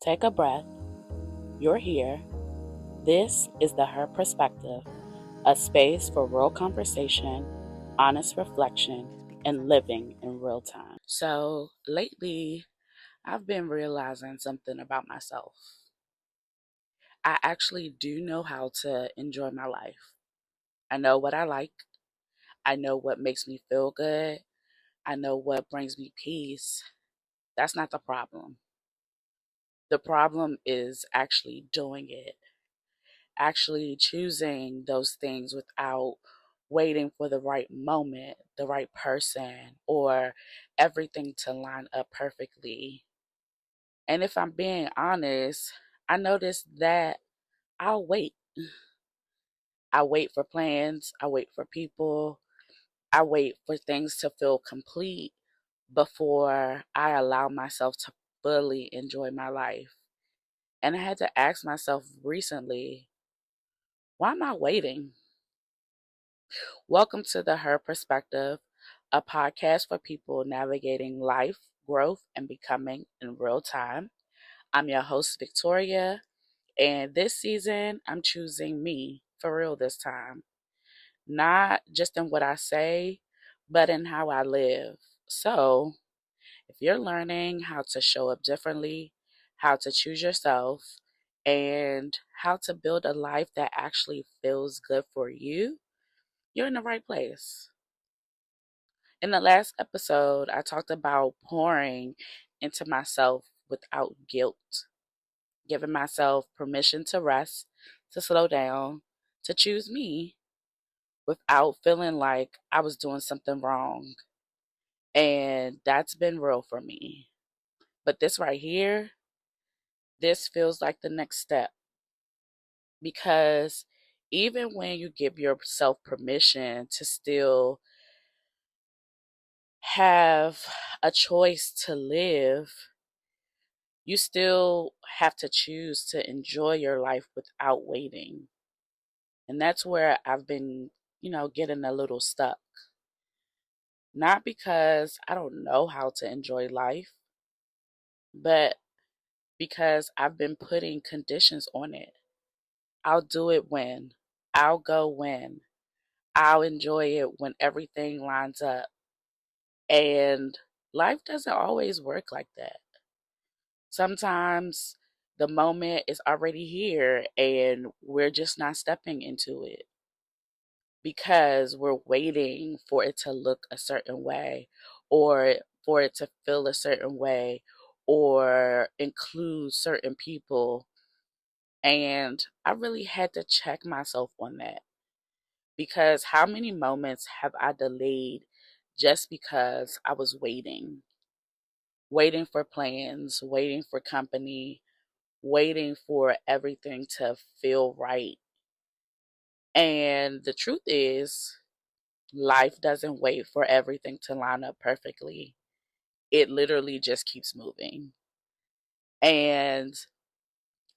Take a breath. You're here. This is the Her Perspective, a space for real conversation, honest reflection, and living in real time. So, lately, I've been realizing something about myself. I actually do know how to enjoy my life. I know what I like, I know what makes me feel good, I know what brings me peace. That's not the problem. The problem is actually doing it, actually choosing those things without waiting for the right moment, the right person, or everything to line up perfectly. And if I'm being honest, I noticed that I'll wait. I wait for plans, I wait for people, I wait for things to feel complete before I allow myself to fully enjoy my life. And I had to ask myself recently, why am I waiting? Welcome to the Her Perspective, a podcast for people navigating life, growth, and becoming in real time. I'm your host, Victoria, and this season I'm choosing me for real this time. Not just in what I say, but in how I live. So, if you're learning how to show up differently, how to choose yourself, and how to build a life that actually feels good for you, you're in the right place. In the last episode, I talked about pouring into myself without guilt, giving myself permission to rest, to slow down, to choose me without feeling like I was doing something wrong. And that's been real for me. But this right here, this feels like the next step because even when you give yourself permission to still have a choice to live, you still have to choose to enjoy your life without waiting. And that's where I've been, getting a little stuck. Not because I don't know how to enjoy life, but because I've been putting conditions on it. I'll do it when, I'll go when, I'll enjoy it when everything lines up. And life doesn't always work like that. Sometimes the moment is already here and we're just not stepping into it because we're waiting for it to look a certain way or for it to feel a certain way or include certain people. And I really had to check myself on that because how many moments have I delayed just because I was waiting? Waiting for plans, waiting for company, waiting for everything to feel right. And the truth is, life doesn't wait for everything to line up perfectly. It literally just keeps moving. And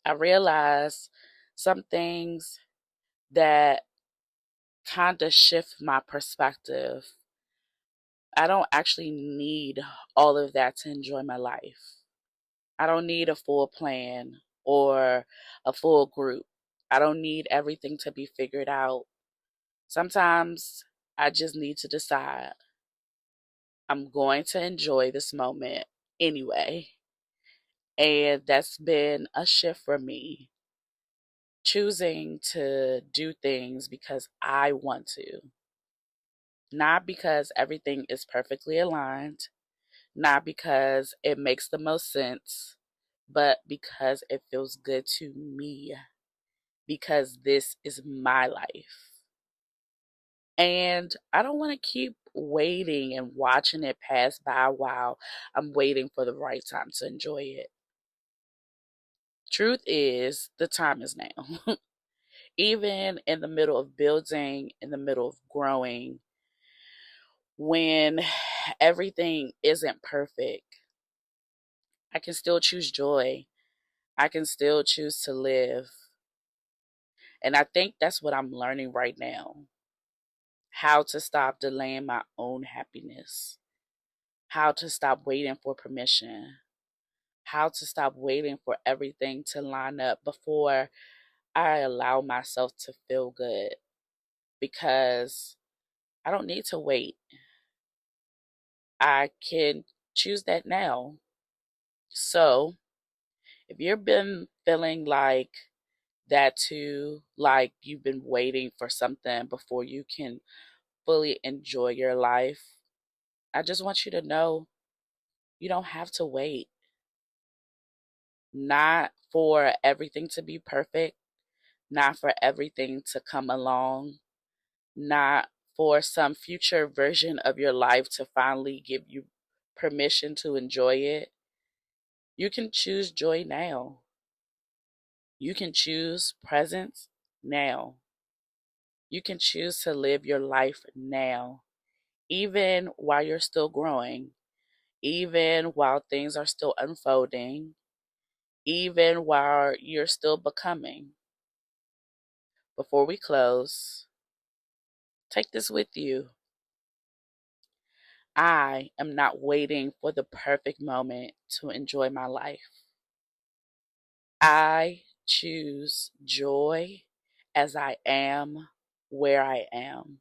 I realized some things that kind of shift my perspective. I don't actually need all of that to enjoy my life. I don't need a full plan or a full group. I don't need everything to be figured out. Sometimes I just need to decide I'm going to enjoy this moment anyway. And that's been a shift for me. Choosing to do things because I want to, not because everything is perfectly aligned, not because it makes the most sense, but because it feels good to me, because this is my life. And I don't want to keep waiting and watching it pass by while I'm waiting for the right time to enjoy it. Truth is, the time is now. Even in the middle of building, in the middle of growing, when everything isn't perfect, I can still choose joy. I can still choose to live. And I think that's what I'm learning right now, how to stop delaying my own happiness, how to stop waiting for permission, how to stop waiting for everything to line up before I allow myself to feel good, because I don't need to wait. I can choose that now. So, if you've been feeling like that too, like you've been waiting for something before you can fully enjoy your life, I just want you to know you don't have to wait. Not for everything to be perfect, not for everything to come along, not for some future version of your life to finally give you permission to enjoy it. You can choose joy now. You can choose presence now. You can choose to live your life now, even while you're still growing, even while things are still unfolding, even while you're still becoming. Before we close, take this with you. I am not waiting for the perfect moment to enjoy my life. I choose joy as I am, where I am.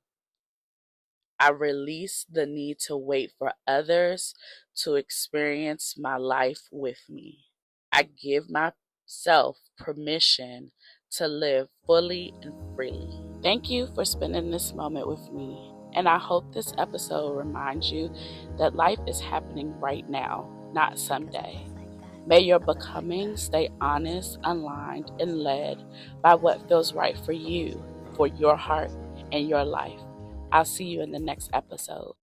I release the need to wait for others to experience my life with me. I give myself permission to live fully and freely. Thank you for spending this moment with me, and I hope this episode reminds you that life is happening right now, not someday. May your becoming stay honest, aligned, and led by what feels right for you, for your heart, and your life. I'll see you in the next episode.